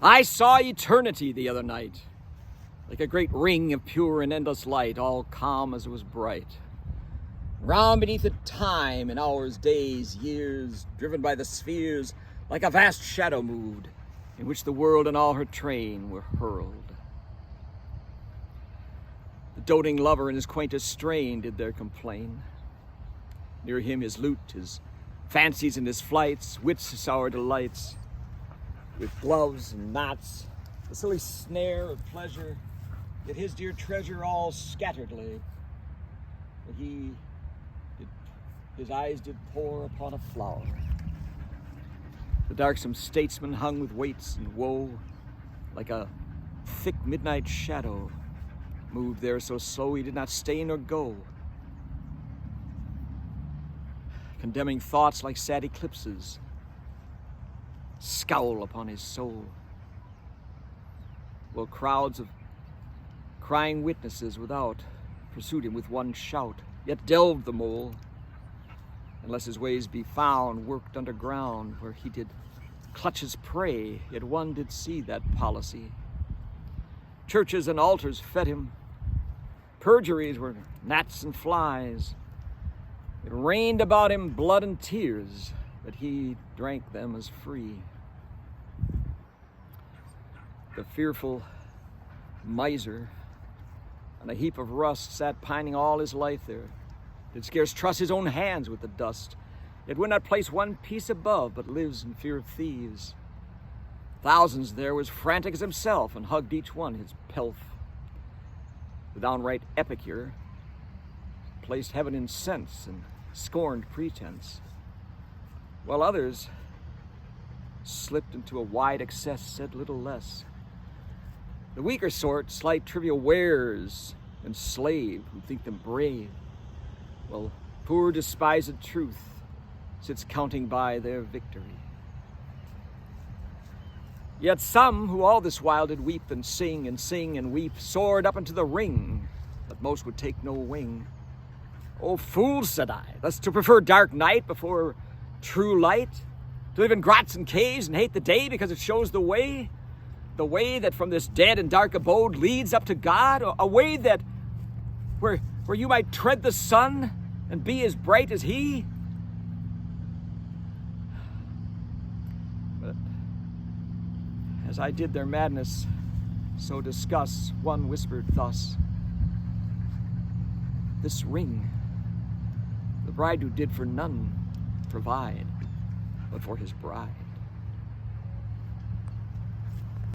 I saw eternity the other night, like a great ring of pure and endless light, all calm as it was bright. Round beneath it time and hours, days, years, driven by the spheres, like a vast shadow moved, in which the world and all her train were hurled. The doting lover and his quaintest strain did there complain. Near him his lute, his fancies and his flights, wits sour delights, with gloves and knots, the silly snare of pleasure, yet his dear treasure all scattered lay. But his eyes did pour upon a flower. The darksome statesman hung with weights and woe, like a thick midnight shadow, moved there so slow he did not stay nor go, condemning thoughts like sad eclipses scowl upon his soul, while crowds of crying witnesses without pursued him with one shout, yet delved the mole, unless his ways be found, worked underground, where he did clutch his prey, yet one did see that policy. Churches and altars fed him, perjuries were gnats and flies. It rained about him blood and tears, but he drank them as free. The fearful miser on a heap of rust sat pining all his life there, did scarce trust his own hands with the dust, yet would not place one piece above, but lives in fear of thieves. Thousands there was frantic as himself, and hugged each one his pelf. The downright epicure placed heaven in sense and scorned pretense, while others slipped into a wide excess, said little less. The weaker sort slight trivial wares and slave who think them brave, while poor despised truth sits counting by their victory. Yet some who all this while did weep and sing and weep soared up into the ring, but most would take no wing. "Oh, fools," said I, "thus to prefer dark night before true light, to live in grots and caves and hate the day because it shows the way that from this dead and dark abode leads up to God, a way that where you might tread the sun and be as bright as he." But as I did their madness so discuss, one whispered thus, "This ring the bridegroom did for none provide, but for his bride."